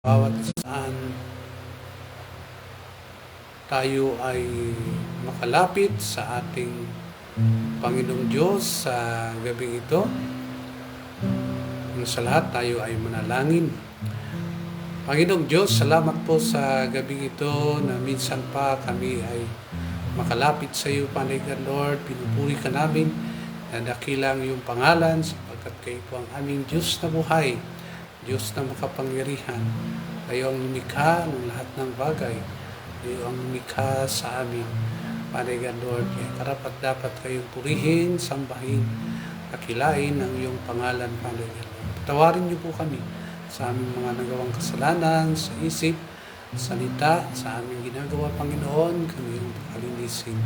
bawat saan tayo ay makalapit sa ating Panginoong Diyos sa gabing ito. Sa lahat tayo ay manalangin. Panginoong Diyos, salamat po sa gabing ito na minsan pa kami ay makalapit sa iyo, Panginoon Lord. Pinupuri ka namin na dakilang iyong pangalan sapagkat kayo po ang aming Diyos na buhay, Diyos na makapangyarihan. Kayo ang lumikha ng lahat ng bagay. Kayo ang lumikha sa amin, Panginoon Lord. Kaya karapat dapat kayong purihin, sambahin, kakilain ang iyong pangalan, Panginoon Lord. Patawarin niyo po kami sa aming mga nagawang kasalanan, sa isip, salita, sa aming ginagawa, Panginoon, kami yung pakalinisin.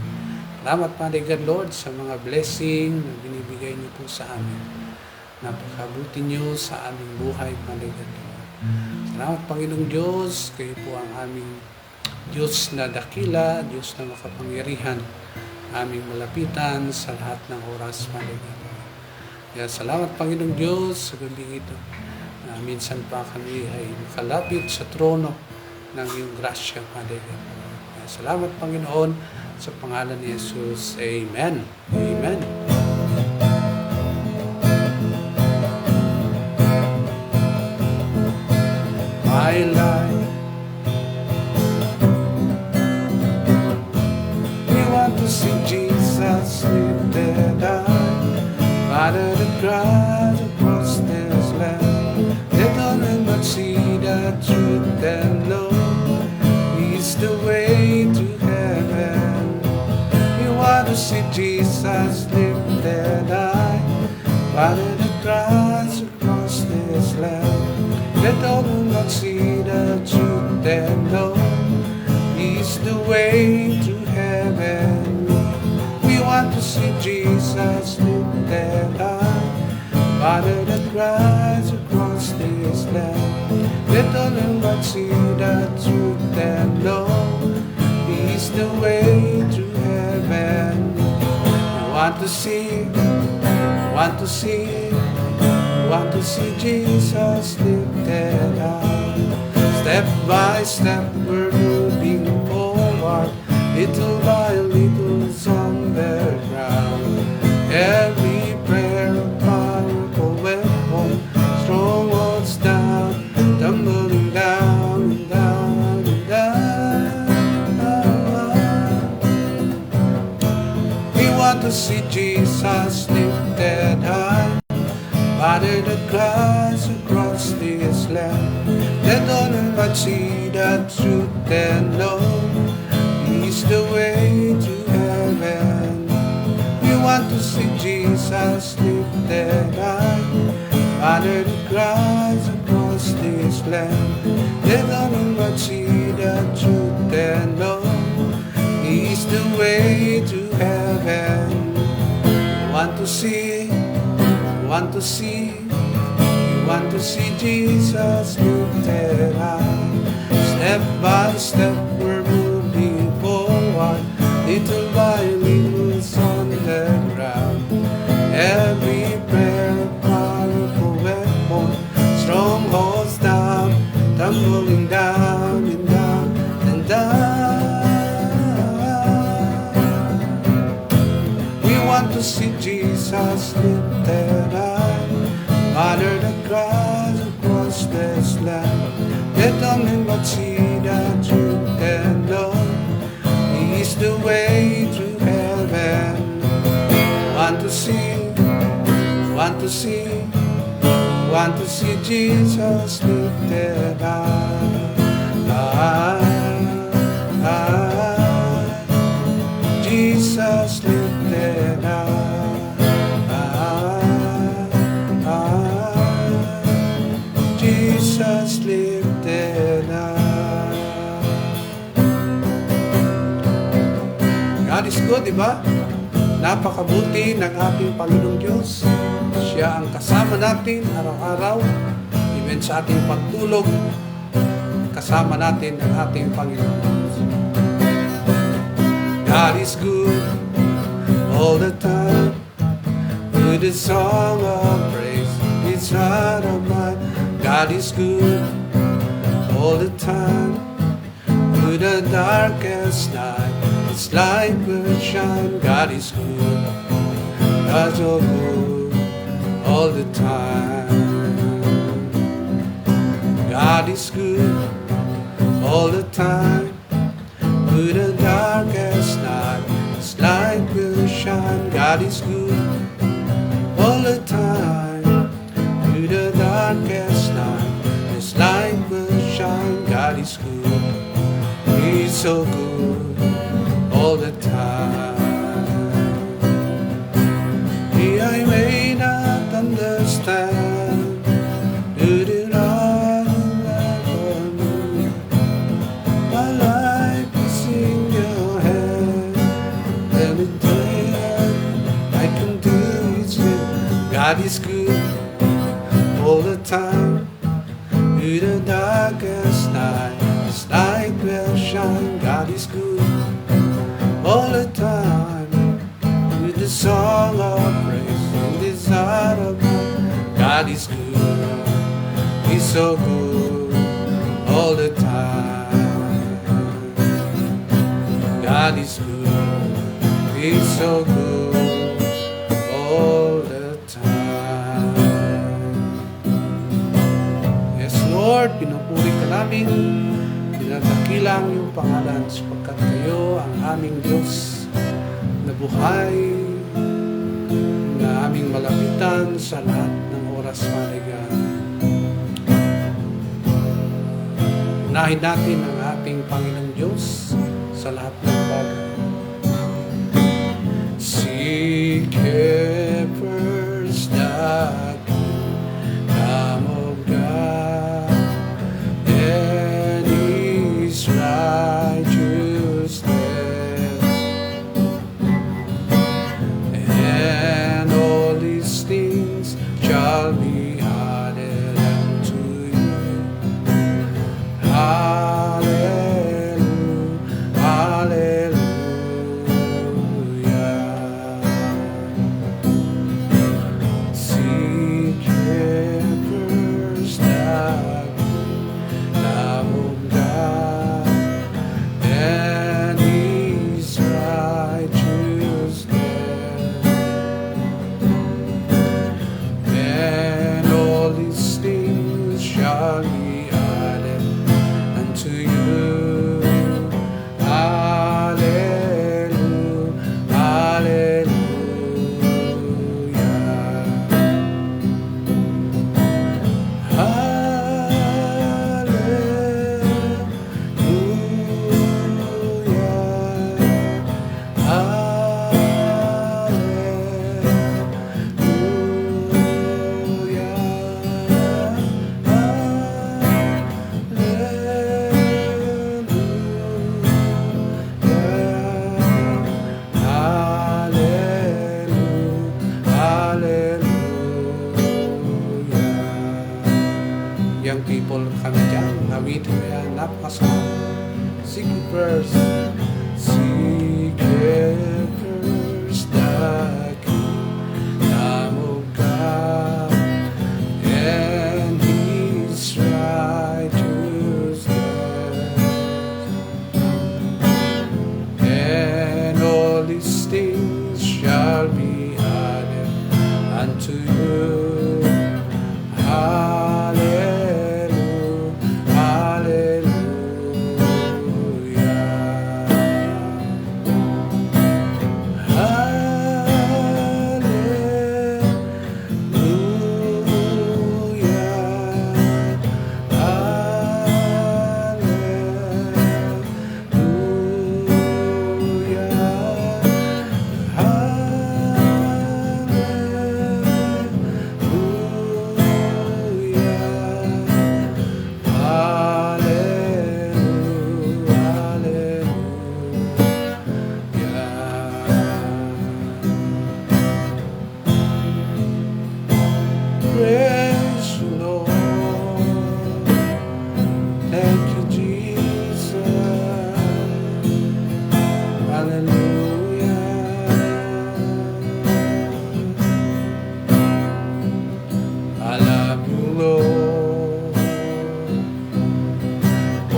Salamat, Panginoon Lord, sa mga blessing na binibigay niyo po sa amin. Napakabuti niyo sa aming buhay, Panginoon Lord. Salamat, Panginoong Diyos, kayo po ang aming Diyos na dakila, Diyos na makapangyarihan, aming malapitan sa lahat ng oras, Panginoon. Kaya salamat, Panginoong Diyos, sa gabi ito. Minsan pa kami ay makalapit sa trono ng iyong grasya, Panginoon. Kaya salamat, Panginoon, sa pangalan ni Jesus. Amen. Amen. My life, we want to see Jesus lifted high, Father the crowd across this land. They don't but see the truth and know He's the way to heaven. We want to see Jesus lifted high, Father the crowd across this land. Let all who not see the truth and know He's the way to heaven. We want to see Jesus lifted high, Father that cries across this land. Let all who not see the truth and know He's the way to heaven. We want to see, want to see, want to see Jesus lifted high. Step by step we're moving forward, little by little on the ground. Every prayer a powerful weapon, strongholds down, tumbling down and down and down. We want to see Jesus lifted high, Father that cries across this land. Let all but see the truth and know He's the way to heaven. We want to see Jesus lifted high, Father that cries across this land. Let all but see the truth and know He's the way to heaven. We want to see, want to see, want to see Jesus lifted high. Step by step we're moving forward, little by little on the ground. Every prayer a powerful weapon, strongholds down, tumbling down and down and down. We want to see Jesus lifted high, Father that cries across this land. Let all men but see the truth and know He's the way to heaven. Want to see, want to see, want to see Jesus lifted high. Jesus lifted high. Jesus lifted high. God is good, diba? Napakabuti ng ating Panginoong Diyos. Siya ang kasama natin araw-araw. Even sa ating pagtulog, kasama natin ang ating Panginoong Diyos. God is good all the time, with a song of praise. It's not of mine. God is good all the time. Through the darkest night, His light will shine. God is good, God's so good all the time. God is good all the time. Through the darkest night, His light will shine. God is good all the time. Through the darkest night, His light will shine. God is good, He's so good all the time. I may not understand, you did not ever knew. My life is in your hand. Every day I can do is with God is good all the time. Through the darkest night, His light will shine. God is good all the time. With the song of praise and desire of God, God is good, He's so good all the time. God is good, He's so good all the time. Yes, Lord, pinupuri ka namin, pinagdakilang iyong pangalan sapagkat kayo ang aming Diyos na buhay, na aming malapitan sa lahat ng oras maligan. Unahin natin ang ating Panginoong Diyos sa lahat ng bagay. Seek ye first the kingdom of God and His righteousness, and all these things shall be added unto you. Hallelujah, hallelujah. Seek ye first the kingdom of God and His righteousness, and all these things shall be added unto you. Hallelujah, young people kami dyan, nawitin mo yan, napakasama. Seek ye first, seek ye first the kingdom of God and His righteousness, and all these things shall be added unto you. Hallelujah, hallelujah.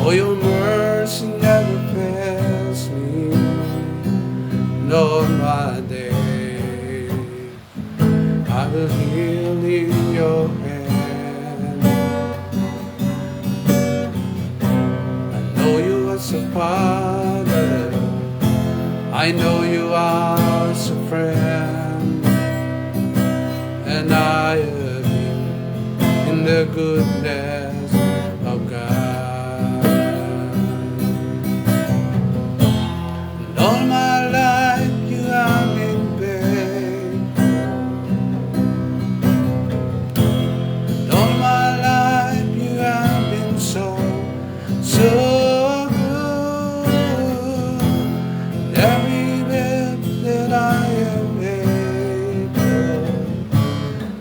For your mercy never fails me, nor my day. I will heal in your hand. I know you as a father, I know you are as a friend, and I have been in the goodness of God. And all my life you have been faithful. And all my life you have been so good. Every breath that I am able,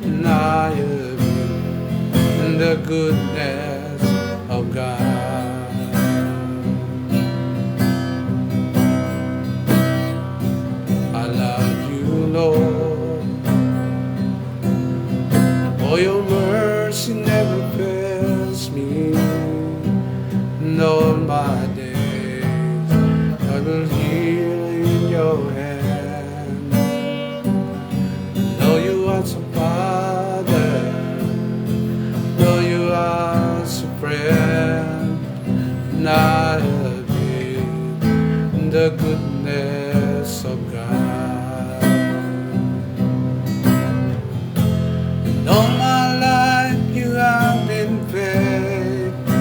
and I have been in the goodness of God. I love you, Lord, for your mercy never fails me, and all my days I will heal in your hand. Know you as a father, know you as a friend, and I have been in the goodness of God. And all my life you have been faithful.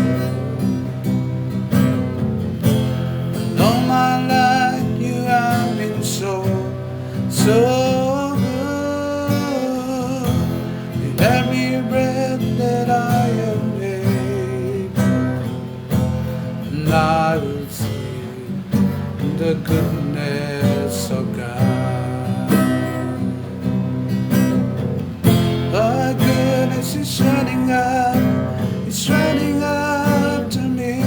And all my life you have been so good. In every breath that I am able, and I will sing the goodness of God. The goodness is running up, it's running up to me.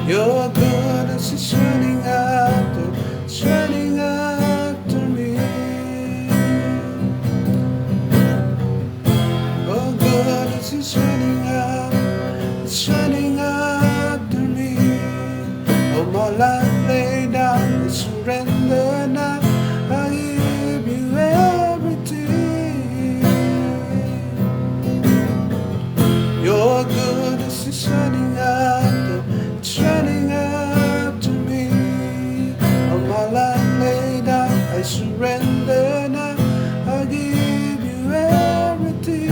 Your goodness is running up, it's running up to me. Oh, goodness is running up, it's running up to me. Oh, my life laid down, I surrender now. I give you everything. Your goodness is running up, it's running up to me. Oh, my life laid down, I surrender now. I give you everything.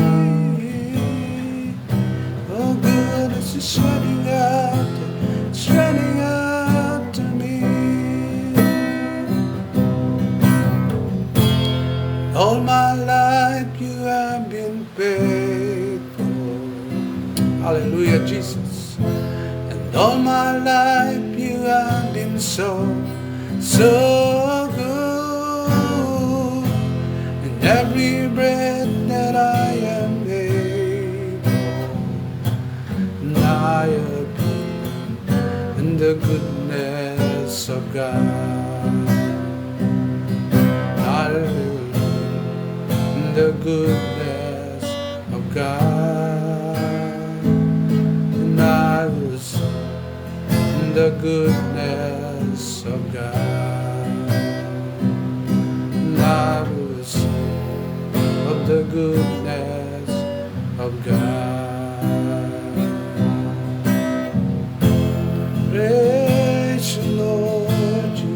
Oh, goodness is running up, it's running up to me. All my life you have been faithful. Hallelujah, Jesus. And all my life you have been so good. And every breath that I am able, and I have been in the goodness of God. Hallelujah. In the goodness of God, and I was in the goodness of God, and I was of the goodness of God. Praise the Lord Jesus.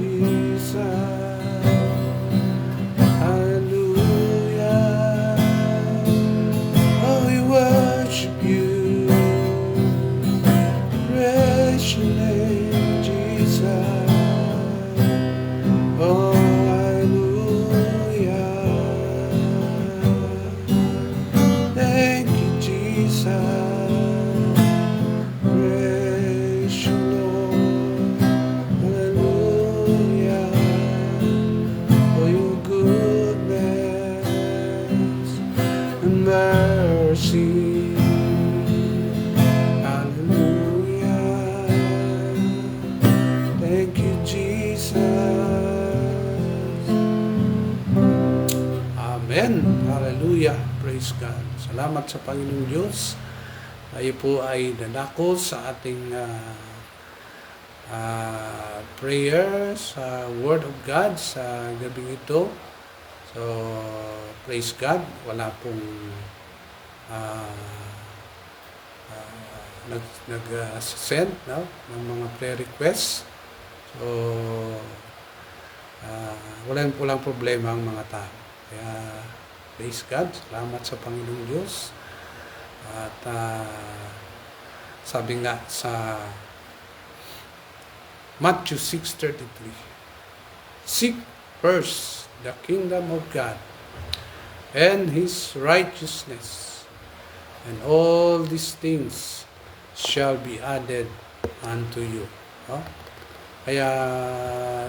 Mercy, hallelujah, thank you Jesus, amen, hallelujah, praise God. Salamat sa Panginoong Diyos Tayo po ay dadako sa ating prayer sa Word of God sa gabing ito. So, praise God. Wala pong nag-send ng mga prayer requests. So, walang problema ang mga tao. Kaya, praise God. Salamat sa Panginoong Diyos. At sabi nga sa Matthew 6:33, seek first the kingdom of God and His righteousness, and all these things shall be added unto you. Kaya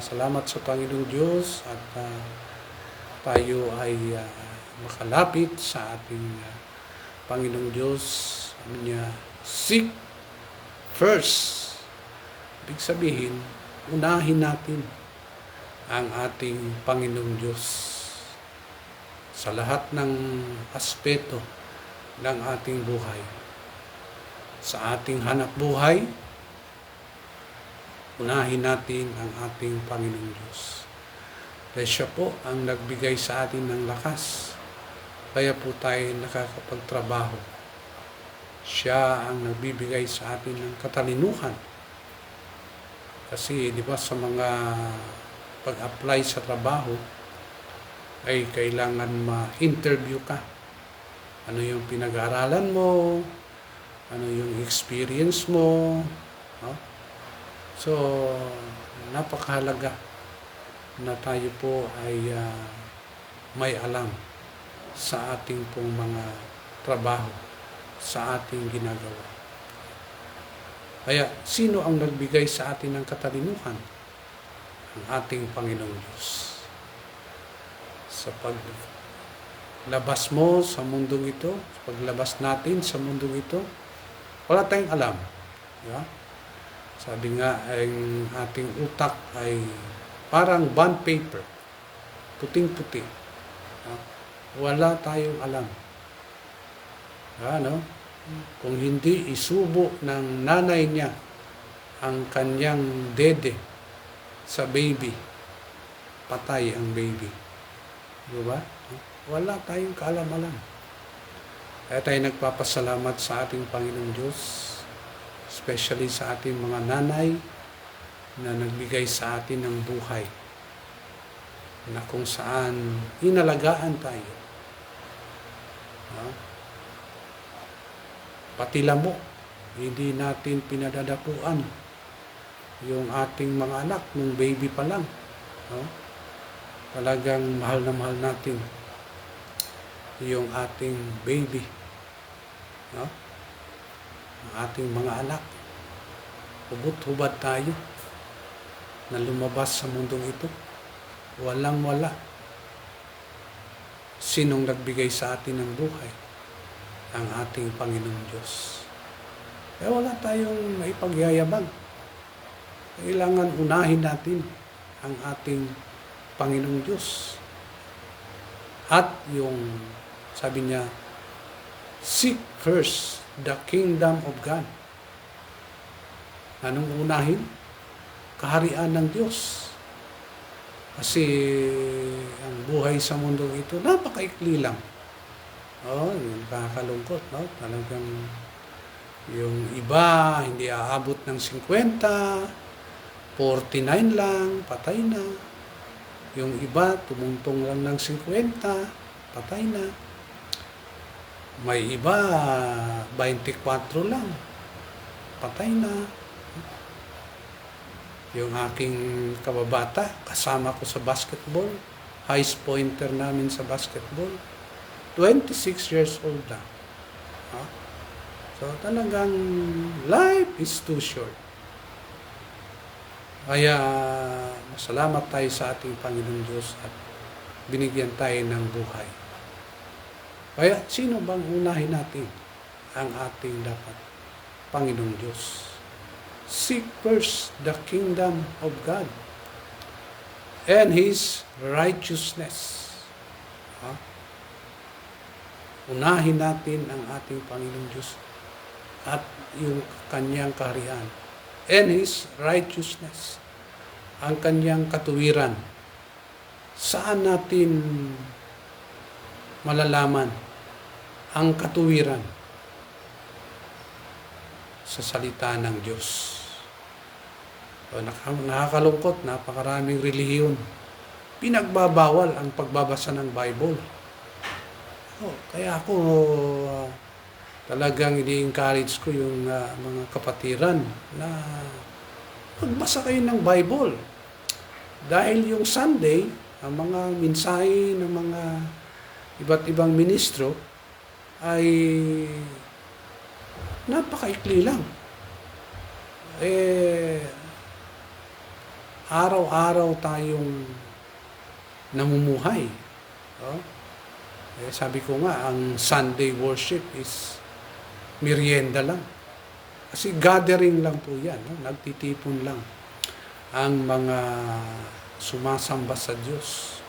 salamat sa Panginoong Diyos at tayo ay makalapit sa ating Panginoong Diyos. Sabi niya, seek first. Ibig sabihin, unahin natin ang ating Panginoong Diyos sa lahat ng aspeto ng ating buhay. Sa ating hanap buhay, unahin natin ang ating Panginoong Diyos. Dahil siya po ang nagbigay sa atin ng lakas. Kaya po tayo nakakapagtrabaho. Siya ang nagbibigay sa atin ng katalinuhan. Kasi di ba sa mga pag-apply sa trabaho ay kailangan ma-interview ka. Ano yung pinag-aaralan mo? Ano yung experience mo? So, napakahalaga na tayo po ay may alam sa ating pong mga trabaho, sa ating ginagawa. Kaya, sino ang nagbigay sa atin ng katalinuhan? Ang ating Panginoong Diyos. Sa paglabas mo sa mundong ito, sa paglabas natin sa mundong ito, wala tayong alam. Yeah? Sabi nga, ang ating utak ay parang bond paper, puting-puti. Wala tayong alam. Kung hindi isubo ng nanay niya ang kanyang dede sa baby, patay ang baby. Diba? Wala tayong kaalam-alam. Kaya tayo nagpapasalamat sa ating Panginoong Diyos, especially sa ating mga nanay na nagbigay sa atin ng buhay, na kung saan inalagaan tayo. Pati lamok, hindi natin pinadadapuan yung ating mga anak nung baby pa lang. Talagang mahal na mahal natin yung ating baby. Ang ating mga anak. Hubot-hubad tayo na lumabas sa mundong ito. Walang-wala. Sinong nagbigay sa atin ng buhay? Ang ating Panginoong Diyos. Kaya wala tayong maipagyayabang. Kailangan unahin natin ang ating Panginoong Diyos. At yung, sabi niya, seek first the kingdom of God. Anong unahin? Kaharian ng Diyos. Kasi ang buhay sa mundong ito, napakaikli lang. Yung nakakalungkot, Talagang yung iba hindi aabot ng 50, 49 lang, patay na. Yung iba tumungtong lang ng 50, patay na. May iba 24 lang, patay na. Yung aking kababata, kasama ko sa basketball, highest pointer namin sa basketball, 26 years old na. So talagang life is too short. Kaya masalamat tayo sa ating Panginoong Diyos at binigyan tayo ng buhay. Kaya sino bang unahin natin? Ang ating dapat Panginoong Diyos. Seek first the kingdom of God and His righteousness. Unahin natin ang ating Panginoong Diyos at yung kanyang kaharian. And His righteousness, ang kanyang katuwiran. Saan natin malalaman ang katuwiran? Sa salita ng Diyos. Nakakalungkot, napakaraming relihiyon. Pinagbabawal ang pagbabasa ng Bible. Kaya ako talagang ini-encourage ko yung mga kapatiran na magbasa kayo ng Bible. Dahil yung Sunday, ang mga mensahe ng mga iba't ibang ministro ay napakaikli lang. Araw-araw tayong namumuhay. Sabi ko nga, ang Sunday worship is merienda lang. Kasi gathering lang po yan. Nagtitipon lang ang mga sumasamba sa Diyos.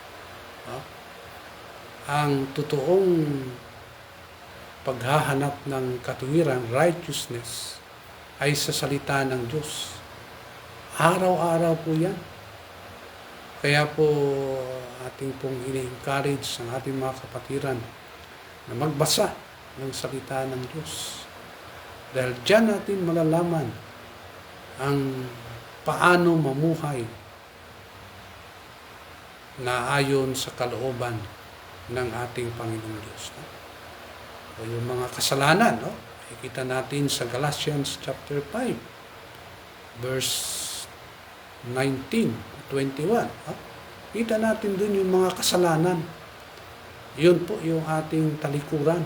Ang totoong paghahanap ng katuwiran, righteousness, ay sa salita ng Diyos. Araw-araw po yan. Kaya po ating pong ini-encourage ang ating mga kapatiran na magbasa ng salita ng Diyos. Dahil dyan natin malalaman ang paano mamuhay na ayon sa kalooban ng ating Panginoong Diyos. O yung mga kasalanan, kita natin sa Galatians chapter 5, verse 19-21. Kita natin dun yung mga kasalanan. Yun po yung ating talikuran.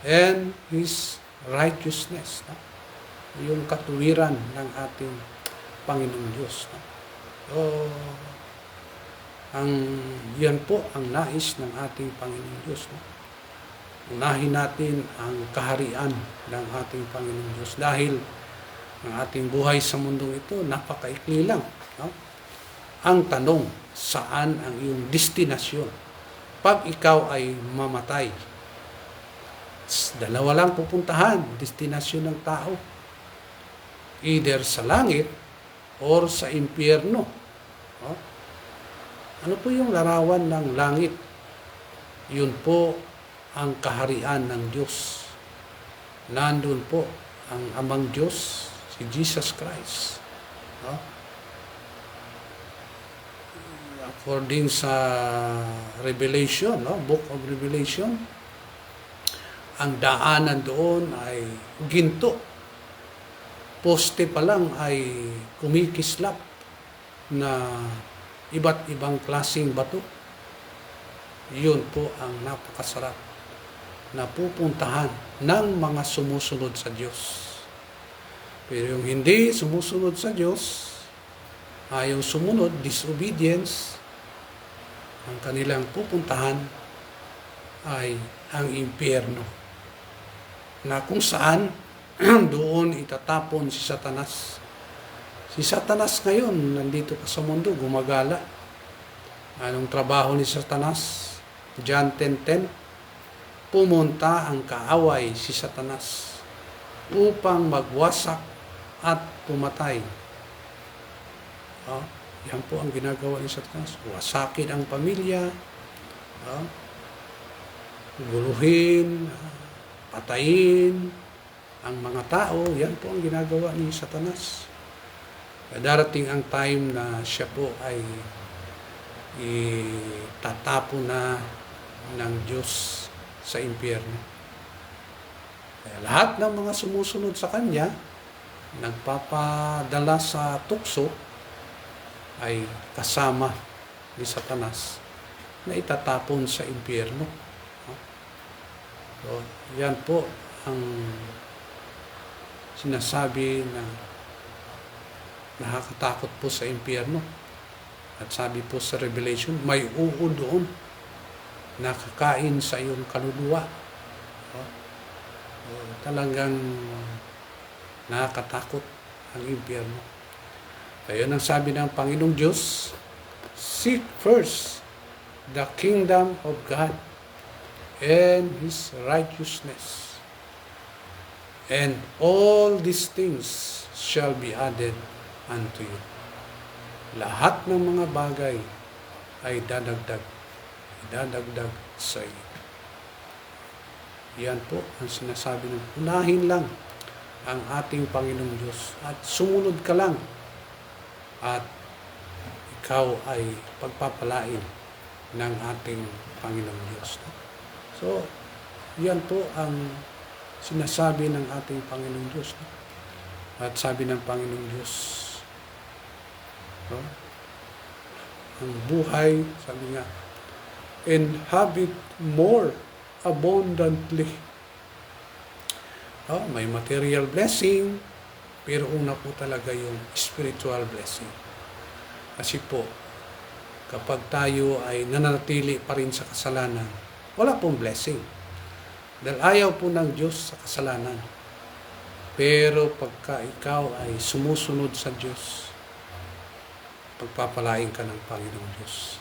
And His righteousness. Yung katuwiran ng ating Panginoong Diyos. Yan po ang nais ng ating Panginoong Diyos. Unahin natin ang kaharian ng ating Panginoong Diyos dahil ang ating buhay sa mundong ito napakaikli lang. Ang tanong, saan ang iyong destinasyon? Pag ikaw ay mamatay, dalawa lang pupuntahan, destinasyon ng tao. Either sa langit or sa impyerno. Ano po yung larawan ng langit? Yun po ang kaharian ng Diyos. Nandun po ang Amang Diyos, si Jesus Christ. According sa Revelation, Book of Revelation, ang daanan doon ay ginto. Poste pa lang ay kumikislap na iba't ibang klaseng bato. Yun po ang napakasarap na pupuntahan ng mga sumusunod sa Diyos. Pero yung hindi sumusunod sa Diyos, ayaw sumunod, disobedience, ang kanilang pupuntahan ay ang impyerno, na kung saan doon itatapon si Satanas. Si Satanas ngayon, nandito pa sa mundo, gumagala. Anong trabaho ni Satanas? John 10:10, pumunta ang kaaway si Satanas upang magwasak at pumatay. Yan po ang ginagawa ni Satanas. Wasakin ang pamilya, guluhin, patayin ang mga tao. Yan po ang ginagawa ni Satanas. Darating ang time na siya po ay itatapo na ng Diyos sa impyerno. Kaya lahat ng mga sumusunod sa Kanya, nagpapadala sa tukso, ay kasama ni Satanas na itatapon sa impyerno. So, yan po ang sinasabi na nakakatakot po sa impyerno. At sabi po sa Revelation, may uod doon nakakain sa iyong kaluluwa. Talagang nakakatakot ang impyerno. Kaya ang sabi ng Panginoong Diyos, seek first the kingdom of God and His righteousness. And all these things shall be added unto you. Lahat ng mga bagay ay idadagdag sa iyo. Yan po ang sinasabi ng unahin lang ang ating Panginoong Diyos at sumunod ka lang at ikaw ay pagpapalain ng ating Panginoong Diyos. So, yan po ang sinasabi ng ating Panginoong Diyos. At sabi ng Panginoong Diyos, ang buhay, sabi nga, and have it more abundantly. May material blessing, pero una po talaga yung spiritual blessing. Kasi po, kapag tayo ay nananatili pa rin sa kasalanan, wala pong blessing. Dahil ayaw po ng Diyos sa kasalanan. Pero pagka ikaw ay sumusunod sa Diyos, pagpapalain ka ng Panginoong Diyos.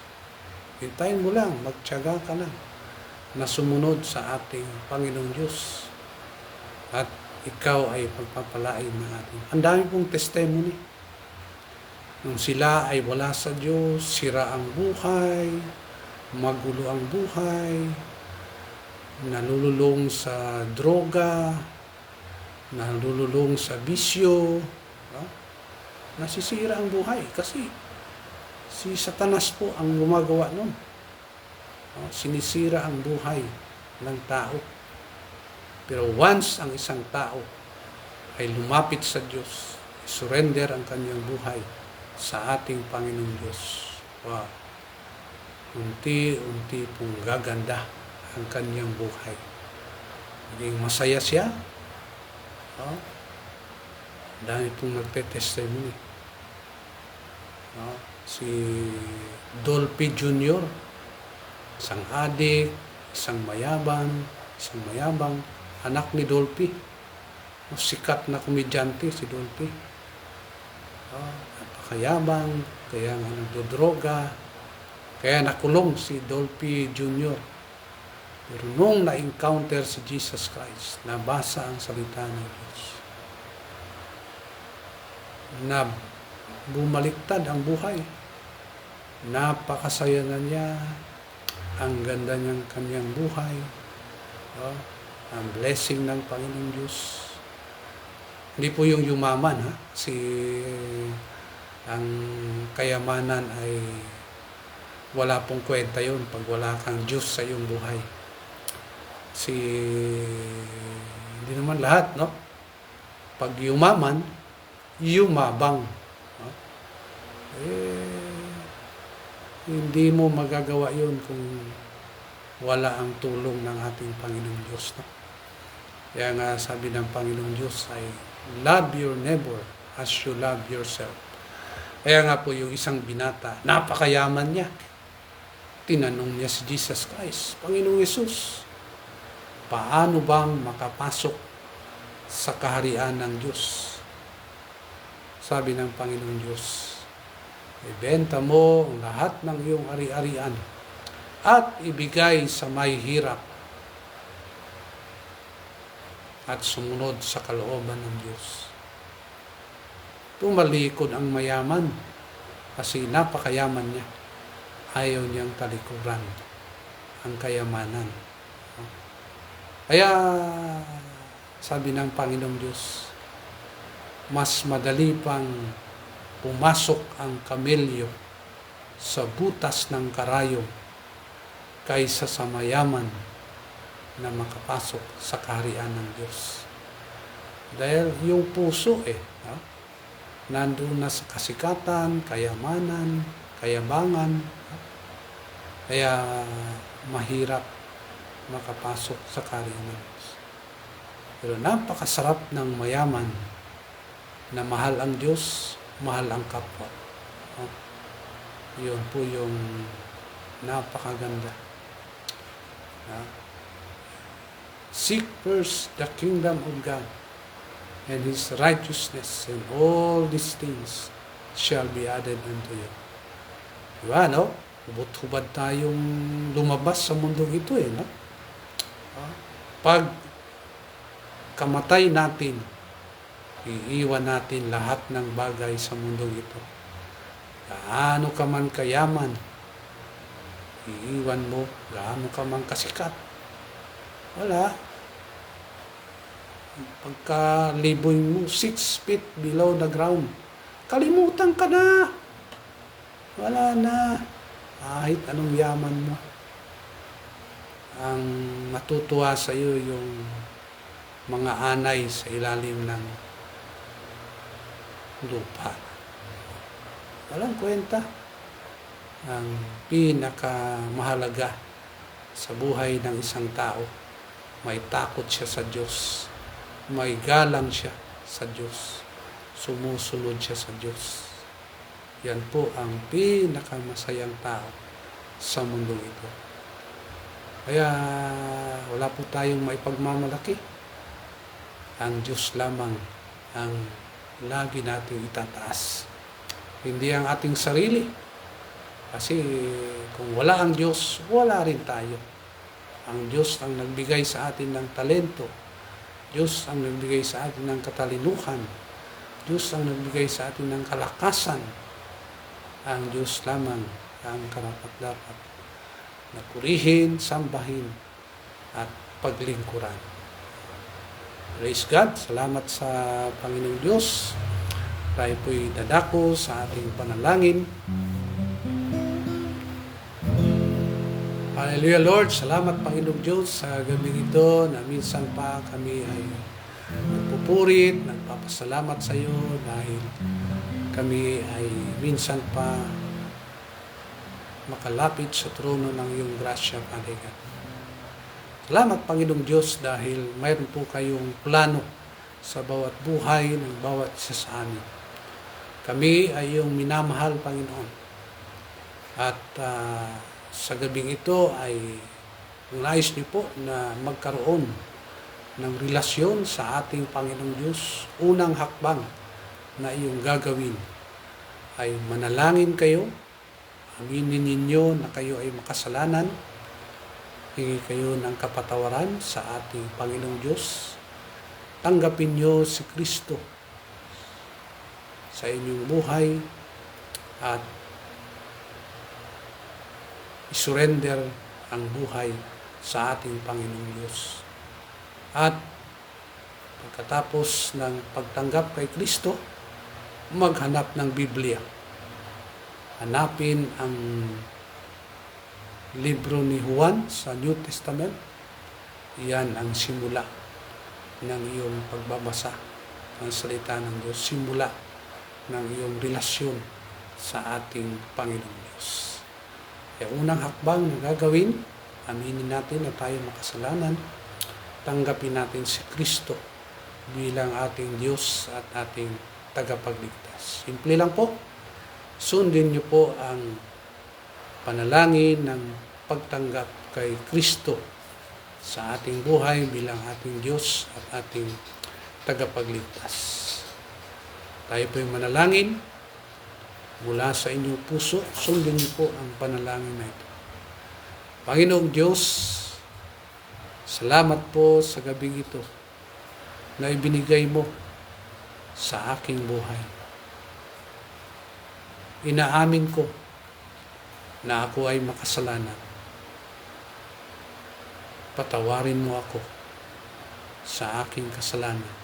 Hintayin mo lang, magtiyaga ka lang na sumunod sa ating Panginoong Diyos. At ikaw ay pagpapalain ng ating. Ang dami pong testimony. Nung sila ay wala sa Diyos, sira ang buhay, magulo ang buhay, nalululong sa droga, nalululong sa bisyo, nasisira ang buhay kasi si Satanas po ang gumagawa nun. Sinisira ang buhay ng tao. Pero once ang isang tao ay lumapit sa Diyos, surrender ang kanyang buhay sa ating Panginoong Diyos, unti-unti pong gaganda ang kanyang buhay. Maging masaya siya. Dahil pong nagte-testimony. Si Dolphy Jr., isang adik, isang mayabang, anak ni Dolphy. Sikat na komedyante si Dolphy. Napakayabang, kaya nga nagdodroga, kaya nakulong si Dolphy Jr. Pero nung na-encounter si Jesus Christ, nabasa ang salita ng Diyos, na bumaliktad ang buhay. Napakasaya na niya, ang ganda niyang kanyang buhay, ang blessing ng Panginoong Diyos. Hindi po yung yumaman, ang kayamanan ay wala pong kwenta yun pag wala kang Diyos sa iyong buhay. Hindi naman lahat, pag yumaman, yumabang. Hindi mo magagawa yun kung wala ang tulong ng ating Panginoong Diyos. Kaya nga sabi ng Panginoong Diyos ay, love your neighbor as you love yourself. Kaya nga po yung isang binata, napakayaman niya. Tinanong niya si Jesus Christ, Panginoong Yesus, paano bang makapasok sa kaharian ng Diyos? Sabi ng Panginoong Diyos, ibenta mo ang lahat ng iyong ari-arian at ibigay sa may hirap at sumunod sa kalooban ng Diyos. Tumalikod ang mayaman kasi napakayaman niya. Ayaw niyang talikuran ang kayamanan. Kaya sabi ng Panginoong Diyos, mas madali pang pumasok ang kamelyo sa butas ng karayom kaysa sa mayaman na makapasok sa kaharian ng Diyos. Dahil yung puso nandun na sa kasikatan, kayamanan, kayabangan, kaya mahirap makapasok sa kaharian ng Diyos. Pero napakasarap ng mayaman na mahal ang Diyos, mahal ang kapwa. Yun po yung napakaganda. Seek first the kingdom of God and His righteousness, and all these things shall be added unto you. Diba, hubad-hubad tayong lumabas sa mundong ito, Pag pagkamatay natin, iiwan natin lahat ng bagay sa mundong ito. Gaano ka man kayaman, iiwan mo. Gaano ka man kasikat, wala. Pagkaliboy mo 6 feet below the ground, kalimutan ka na. Wala na. Kahit anong yaman mo, ang matutuwa sa iyo yung mga anay sa ilalim ng lupa. Walang kwenta. Ang pinakamahalaga sa buhay ng isang tao, may takot siya sa Diyos, may galang siya sa Diyos, sumusunod siya sa Diyos. Yan po ang pinakamasayang tao sa mundong ito. Kaya wala po tayong maipagmamalaki. Ang Diyos lamang ang lagi nating itataas. Hindi ang ating sarili. Kasi kung wala ang Diyos, wala rin tayo. Ang Diyos ang nagbigay sa atin ng talento. Diyos ang nagbigay sa atin ng katalinuhan. Diyos ang nagbigay sa atin ng kalakasan. Ang Diyos lamang ang karapat-dapat na purihin, sambahin, at paglingkuran. Praise God. Salamat sa Panginoong Diyos. Tayo po'y dadako sa ating panalangin. Hallelujah, Lord. Salamat, Panginoong Diyos, sa gabing ito na minsan pa kami ay nagpupurit, nagpapasalamat sa iyo dahil kami ay minsan pa makalapit sa trono ng iyong grasya, Panginoon. Salamat, Panginoong Diyos, dahil mayroon po kayong plano sa bawat buhay ng bawat isa sa amin. Kami ay iyong minamahal, Panginoon. At sa gabing ito ay nais niyo po na magkaroon ng relasyon sa ating Panginoong Diyos. Unang hakbang na iyong gagawin ay manalangin kayo, aminin ninyo na kayo ay makasalanan, hingi kayo ng kapatawaran sa ating Panginoong Diyos. Tanggapin niyo si Kristo sa inyong buhay at isurrender ang buhay sa ating Panginoong Diyos. At pagkatapos ng pagtanggap kay Kristo, maghanap ng Biblia. Hanapin ang libro ni Juan sa New Testament. Iyan ang simula ng iyong pagbabasa ng salita ng Diyos. Simula ng iyong relasyon sa ating Panginoong Diyos. Kaya unang hakbang na gagawin, aminin natin na tayo makasalanan, tanggapin natin si Kristo bilang ating Diyos at ating tagapagligtas. Simple lang po, sundin niyo po ang panalangin ng pagtanggap kay Kristo sa ating buhay bilang ating Diyos at ating tagapagligtas. Tayo po'y manalangin mula sa inyong puso. Sundin niyo po ang panalangin na ito. Panginoong Diyos, salamat po sa gabing ito na ibinigay mo sa aking buhay. Inaamin ko na ako ay makasalanan. Patawarin mo ako sa aking kasalanan.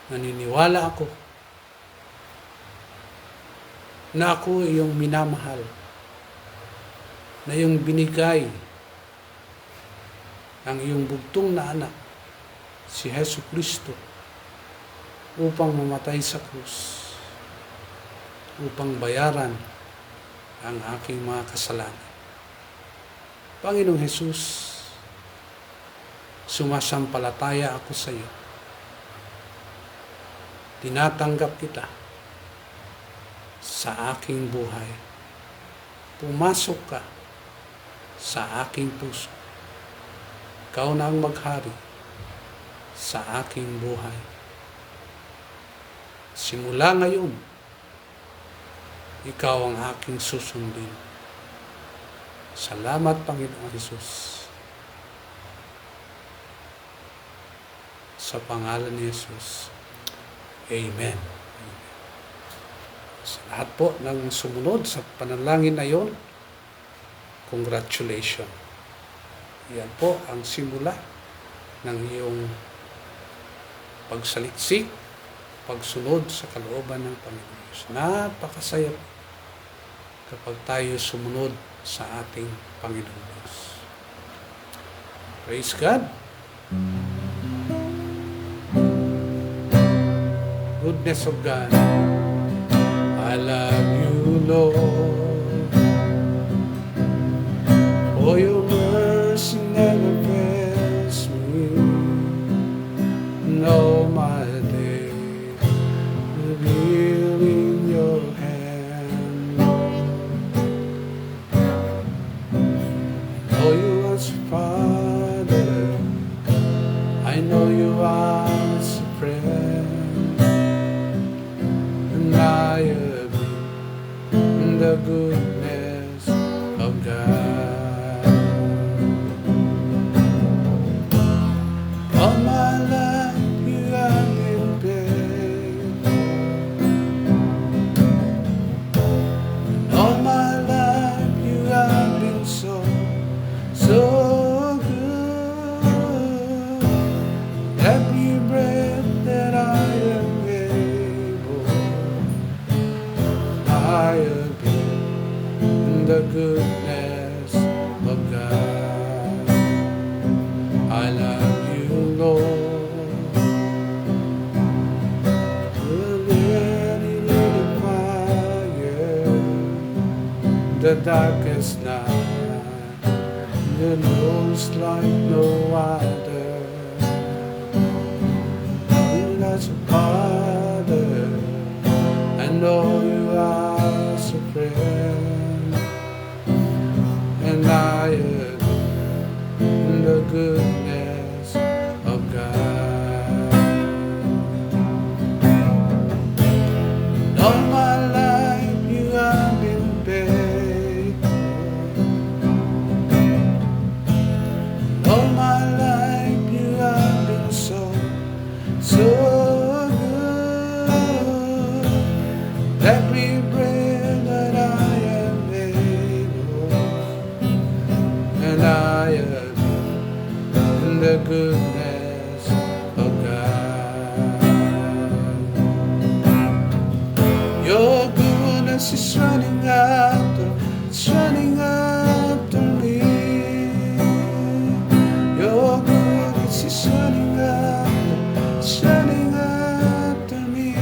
Naniniwala ako na ako iyong minamahal, na iyong binigay ang iyong bugtong na anak, si Hesus Kristo, upang mamatay sa krus, upang bayaran ang aking mga kasalanan. Panginoong Hesus, sumasampalataya ako sa iyo. Tinatanggap kita sa aking buhay. Pumasok ka sa aking puso. Ikaw na ang maghari sa aking buhay. Simula ngayon, ikaw ang aking susundin. Salamat, Panginoon Hesus. sa pangalan ni Jesus. Amen. Sa lahat po ng sumunod sa panalangin na yon, congratulations. Yan po ang simula ng iyong pagsaliksik, pagsunod sa kalooban ng Panginoon Diyos. Napakasaya kapag tayo sumunod sa ating Panginoon Diyos. Praise God. Goodness of God. I love you, Lord, for your mercy never fails me, and all my days reveal in your hand. Oh, you as Father, I know you as a friend, and I the goodness of God. All my life you have been faithful, and all my life you have been so good. Every breath that I am able, I the goodness of God. I love you, Lord. The fire, the darkest night, the knows like no other. You as a Father, I know you as a friend, and I in the goodness of God. All my life you have been faithful. All my life you have been so good. Every breath that I am able, and I am in the goodness of God. Your goodness is running after, it's running after me. Your goodness is running after, it's running after me.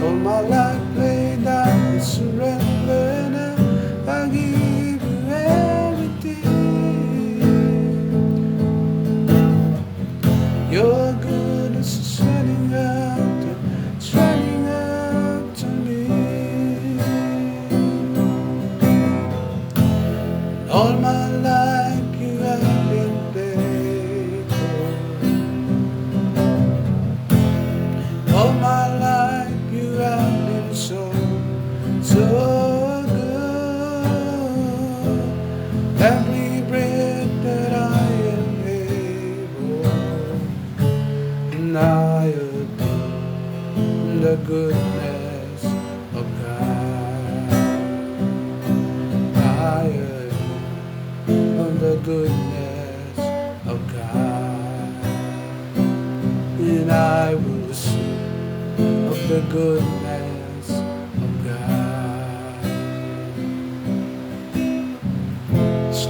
All my life laid down, surrender now, I give you your goodness is running after, it's running after me. All my life you have been faithful. All my life you have been so good. Every breath that I am able, and I am the goodness of God. I am the goodness of God, and I will sing of the goodness of God.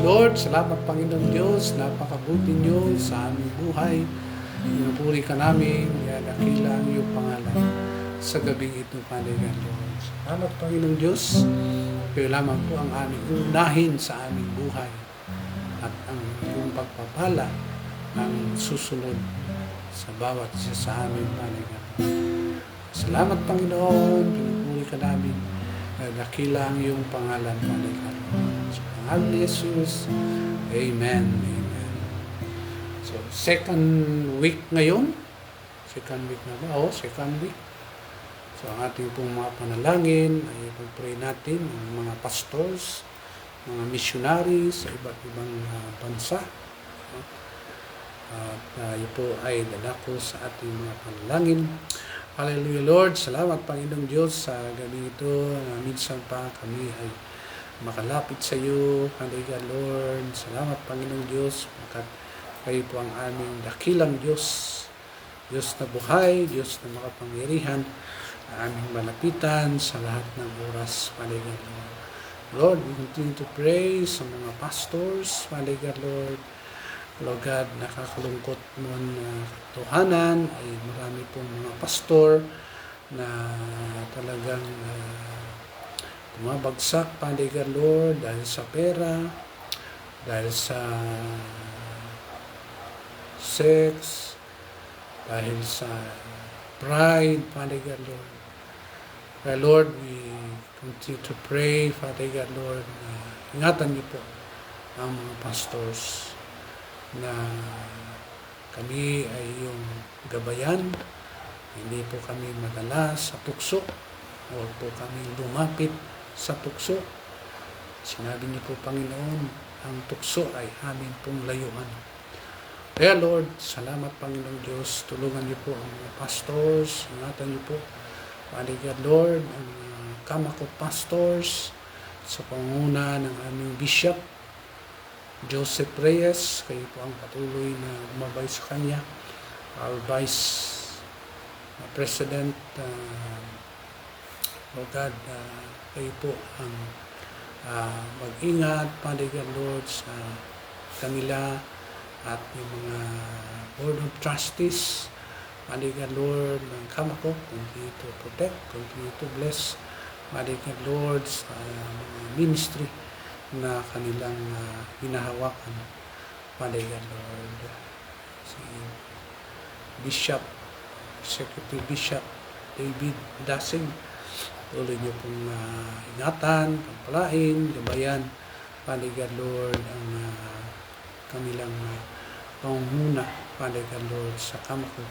Lord, salamat Panginoon Diyos, napakabuti niyo sa aming buhay. Pinupuri ka namin, dakila ang iyong pangalan sa gabing ito, Panginoon Diyos. Salamat Panginoon Diyos, kayo lamang po ang aming unahin sa aming buhay at ang iyong pagpapala ang susunod sa bawat isa sa aming Panginoon. Salamat Panginoon, pinupuri ka namin, dakila ang iyong pangalan, Panginoon. Sa pangalan ni Jesus, Amen. So, second week ngayon. Second week na ba? Oo, second week. So, ang ating pong mga panalangin ay pag-pray natin ang mga pastors, mga missionaries sa iba't ibang bansa. At tayo po ay dadako sa ating mga panalangin. Hallelujah, Lord. Salamat, Panginoong Diyos, sa gabi ito na minsan pa kami ay makalapit sa iyo. Hallelujah, Lord. Salamat, Panginoong Diyos, pagkat kayo po ang aming dakilang Diyos. Diyos na buhay, Diyos na makapangyarihan, na aming malapitan sa lahat ng oras. Hallelujah, Lord. Lord, we continue to pray sa mga pastors. Hallelujah, Lord. Lord God, nakakalungkot mo na katotohanan ay marami pong mga pastor na talagang bumabagsak, Hallelujah, Lord, dahil sa pera, dahil sa sex, dahil sa pride, Hallelujah, Lord. Kaya Lord, we continue to pray, Hallelujah, Lord, na ingatan niyo po ang mga pastors na kami ay yung gabayan, hindi po kami madala sa tukso, o po kami lumapit sa tukso. Sinabi niyo po, Panginoon, ang tukso ay amin pong layuan. Kaya Lord, salamat, Panginoong Diyos, tulungan niyo po ang mga pastors, ingatan niyo po, Hallelujah, Lord, ang Kamako pastors sa pangunguna ng aming bishop, Joseph Reyes, kayo po ang patuloy na gumabay sa kanya. Our Vice President, Lord God, kayo po ang mag-ingat, Hallelujah, Lord, sa kanila at yung mga Board of Trustees, Hallelujah, Lord, ng Kamako, continue to protect, continue to bless, Hallelujah, Lord, sa mga ministry na kanilang hinahawakan. Hallelujah, Lord. Si Bishop, Executive Bishop David Dasing, tuloy niyo pong ingatan, pagpalain, gabayan, Hallelujah, Lord, ang kanilang pangunguna, Hallelujah, Lord, sa Kamako.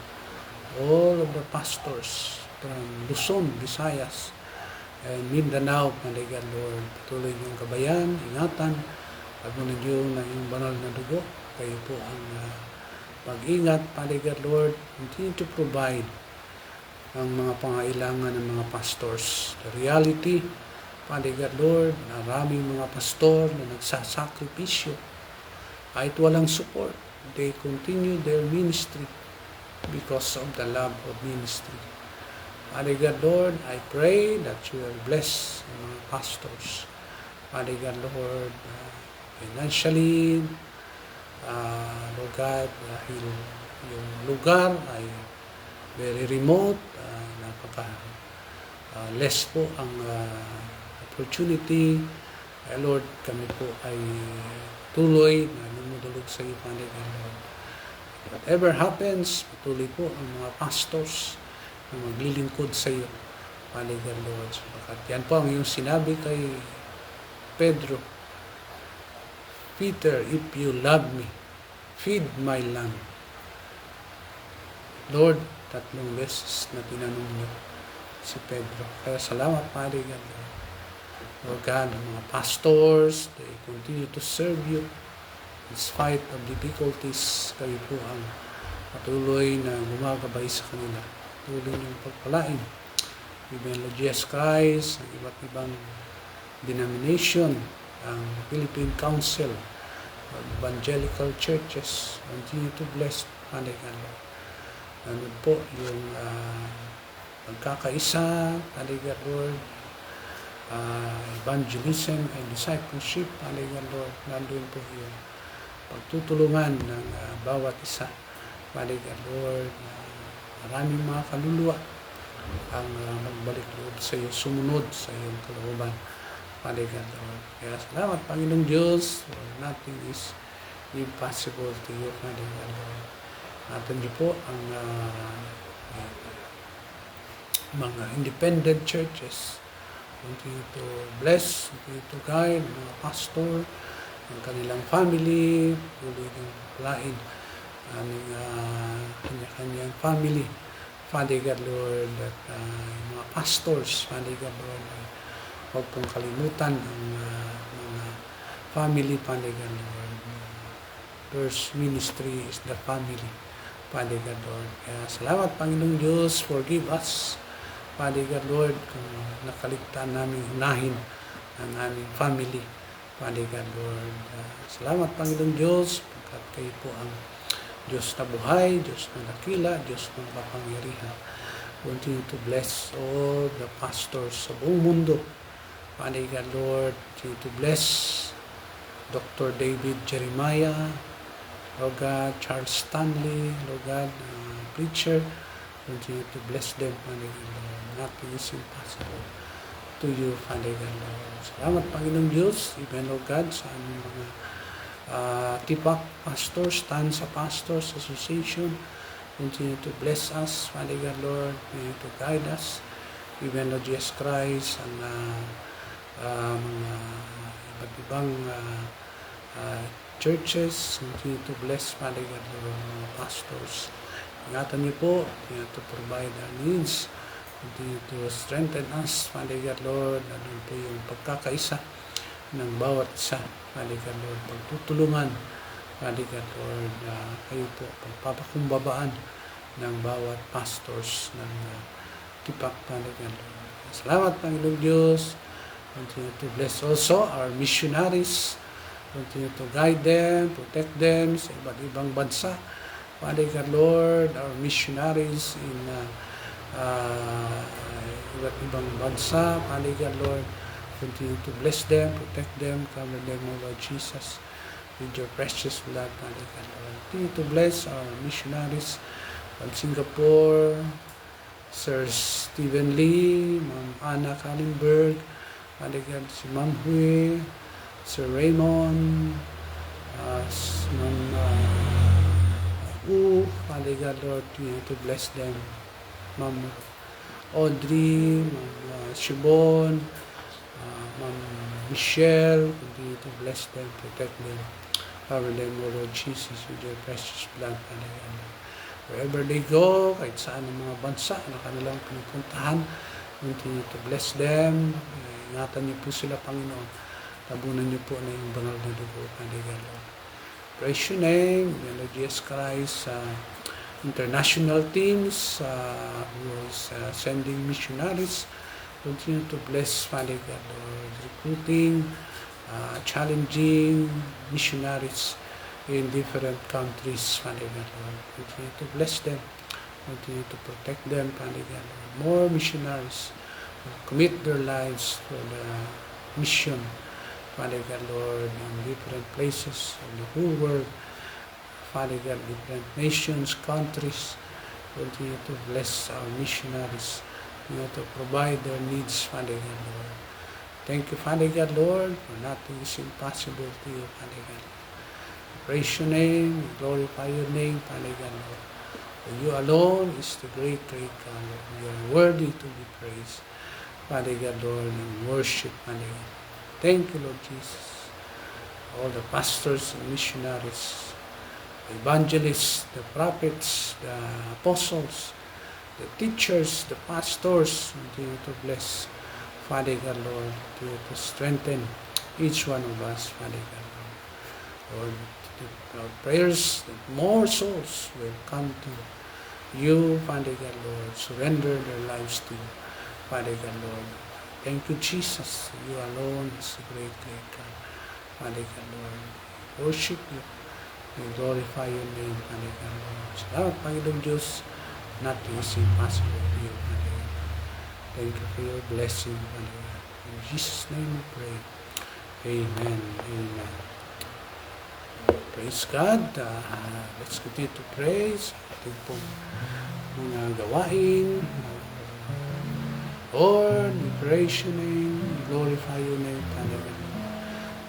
All of the pastors from Luzon, Visayas, and Mindanao, Hallelujah, Lord, patuloy niyong gabayan, ingatan, pagmunin niyo na yung banal na dugo. Kayo po ang mag-ingat, Hallelujah, Lord, continue to provide ang mga pangailangan ng mga pastors. The reality, Hallelujah, Lord, maraming mga pastor na nagsasakripisyo kahit walang support. They continue their ministry because of the love of ministry. Hallelujah, Lord, I pray that you will bless the mga pastors. Hallelujah, Lord, financially, Lord God, dahil yung lugar ay very remote, less po ang opportunity. Lord, kami po ay tuloy na lumudulog sa iyo, Hallelujah, Lord. Whatever happens, patuloy po ang mga pastors na maglilingkod sa iyo, Hallelujah, Lord. Sapagat yan po ang iyong sinabi kay Pedro, Peter, if you love me, feed my lamb. Lord, 3 beses na tinanong niyo si Pedro. Kaya salamat, Hallelujah, Lord. Lord God, ang mga pastors, they continue to serve you in spite of difficulties. Kayo po ang patuloy na gumagabay sa kanila. Tuloy niyong pagpalain. Even Lord Jesus Christ, ang iba't ibang denomination, ang Philippine Council of Evangelical Churches, continue to bless, Hallelujah, Lord. Ano po yung pagkakaisa, Hallelujah, Lord, evangelism and discipleship, Hallelujah, Lord, nandun po yung pagtutulungan ng bawat isa, Hallelujah, Lord. Maraming mga kaluluwa ang magbalik loob sa iyo, sumunod sa iyong kalooban, Hallelujah, Lord. Kaya salamat, Panginoong Diyos, for nothing is impossible to you, Hallelujah, Lord. Natin niyo po ang mga independent churches. Continue to bless, continue to guide mga pastor, ang kanilang family, tuloy ng lain, aming kanya-kanyang family. Father God, Lord, at mga pastors, Father God, Lord, huwag pong kalimutan ang mga family, Father God, Lord. First ministry is the family, Father God, Lord. Kaya salamat, Panginoong Diyos, forgive us, Father God, Lord, kung nakaligtaan namin unahin ang aming family, Father God, Lord. Salamat, Panginoong Diyos, pagkat kayo po ang Diyos na buhay, Diyos na dakila, Diyos na kapangyarihan. Continue to bless all the pastors sa buong mundo, Father God, Lord. Continue to bless Dr. David Jeremiah, Lord God, Charles Stanley, Lord God, preacher. Continue to bless them, Father God, Lord. Nothing is impossible to you, Father God, Lord. Salamat, Panginoong Diyos, even, Lord God, sa aming mga Tipak Pastors, Tansa Pastors Association. Continue to bless us, Father God, Lord. Continue to guide us, even, Lord Jesus Christ, ang mga iba't ibang churches. Continue to bless, Father God, Lord, mga pastors. Ingatan niyo po, continue to provide our needs. Continue to strengthen us, Father God, Lord. Ano po yung pagkakaisa ng bawat isa, Father God, Lord. Pagtutulungan, Father God, Lord. Kayo po, pagpapakumbabaan ng bawat pastors ng Tipak, Father God, Lord. Salamat, Panginoong Diyos. Continue to bless also our missionaries. Continue to guide them, protect them sa iba't ibang bansa. Father God, Lord, our missionaries in iba't ibang bansa, Father God, Lord, continue to bless them, protect them, cover them, O Lord Jesus, with your precious blood, Father God, Lord. Continue to bless our missionaries from Singapore, Sir Stephen Lee, Ma'am Anna Kallenberg, Father God, si Ma'am Hui, Sir Raymond, Ma'am Father God, Lord, to bless them. Ma'am Audrey, Ma'am Shibon, Ma'am Michelle, continue to bless them, protect them, cover them, O Lord Jesus, with your precious blood, Father God. Wherever they go, kahit saan ang mga bansa na kanilang pinupuntahan, continue to bless them. Ingatan niyo po sila, Panginoon. Tabunan niyo po na yung banal na dugo, Father God, Lord. Praise your name, Lord Jesus Christ, international teams who is sending missionaries. Continue to bless, Father God, Lord, recruiting, challenging missionaries in different countries, Father God, Lord. Continue to bless them. Continue to protect them, Father God, Lord. More missionaries will commit their lives for the mission, Father God, Lord, in different places of the whole world, Father God, different nations, countries. Continue to bless our missionaries, to provide their needs, Father God, Lord. Thank you, Father God, Lord, for nothing is impossible to you, Father God. Praise your name, glorify your name, Father God, Lord. For you alone is the great, great God, Lord. You are worthy to be praised, Father God, Lord, and worship, Father God. Thank you, Lord Jesus. All the pastors and missionaries, the evangelists, the prophets, the apostles, the teachers, the pastors, continue to bless, Father God, Lord, to strengthen each one of us, Father God, Lord. Our prayers that more souls will come to you, Father God, Lord, surrender their lives to you, Father God, Lord. Thank you, Jesus. You alone is the great, great God, Father God, Lord. Worship you. We glorify your name, Father God, Lord. Salamat, Panginoong Diyos. Nothing is impossible to you, Father God. Thank you for your blessing, Father God. In Jesus' name we pray. Amen. Amen. Praise God. Let's continue to praise. Ating pong mga gawain. Lord, we praise your name, we glorify your name, Father God.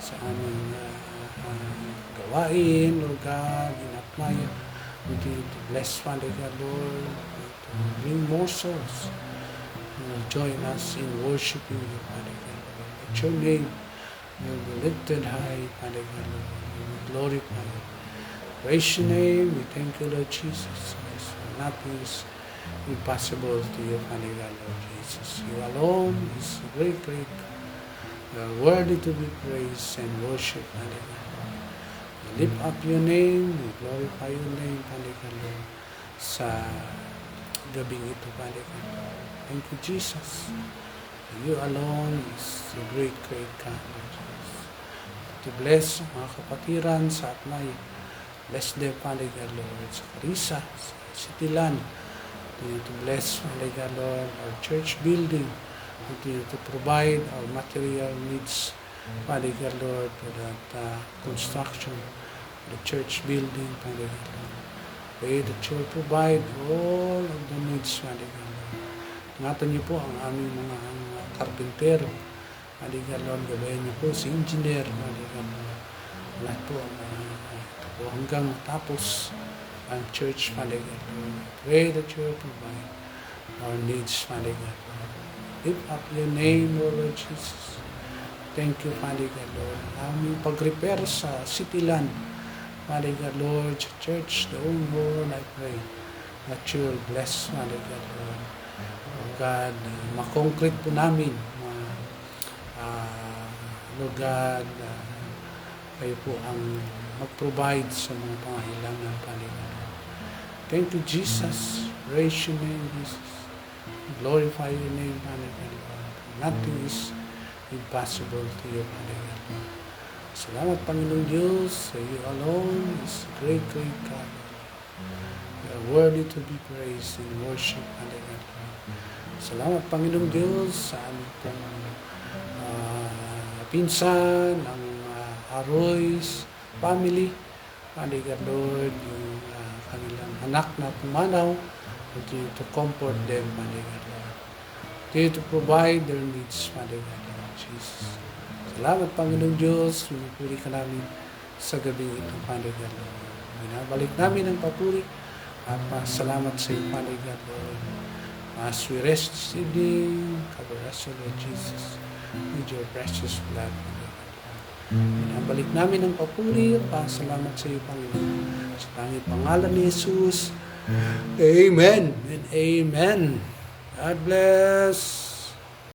Sa aming gawain, Lord God, in-apply, continue to bless, Father God, Lord, to bring more souls who will join us in worshiping you, Father God, Lord. Let your name will be lifted high, Father God, Lord. We will glorify you. Praise your name, we thank you, Lord Jesus Christ, for nothing is impossible to you, Father God, Lord Jesus. You alone is great, great God. You are worthy to be praised and worshipped, Father God. lift up your name, we glorify your name, Father God, Lord, sa gabing ito, Father God, Lord. Thank you, Jesus. You alone is the great God, Lord Jesus. To bless ang mga kapatiran sa Atnay. Bless them, Father God, Lord, sa Carissa, sa Citiland. Continue to bless, Father God, Lord, our church building. Continue to provide our material needs, Father God, Lord, for that construction, the church building, Father God, Lord. Pray that you will provide all of the needs, Father God, Lord. Ingatan niyo po ang aming mga karpintero, Father God, Lord. Gabayan niyo po si engineer, Father God, Lord. Lahat po hanggang matapos ang church, Father God, Lord. Pray that you will provide our needs, Father God, Lord. Lift up your name, Lord Jesus. Thank you, Father God, Lord. Aming pag-repair sa Cityland, Father God, Lord, sa church, the own Lord, I pray that you will bless, Father God, Lord. Oh God, makoncrete po namin, Lord God, kayo po ang mag-provide sa mga pangailangan, Father God. Thank you, Jesus. Praise your name, Jesus. Glorify your name, Father God. Nothing is impossible to you, Father God. Salamat, Panginoong Diyos. Sa iyo alone is great, great God. You are worthy to be praised and worshiped, Father God. Salamat, Panginoong Diyos, sa aming pong pinsan, ang Arroy's family, Father God, Lord, yung kanilang anak na pumanaw, continue to comfort them, Father God, Lord. Continue to provide their needs, Father God, Lord Jesus. Salamat, Panginoong Diyos, pinupuri ka namin sa gabi ito, Father God, Lord. Binabalik namin ang papuri at salamat sa iyo, Father God, Lord. As we rest this evening, cover us, Lord Jesus, with your precious blood, Father God. Binabalik namin ang papuri at salamat sa iyo, Panginoon. Sa tanging pangalan ni Jesus, Amen and Amen. God bless.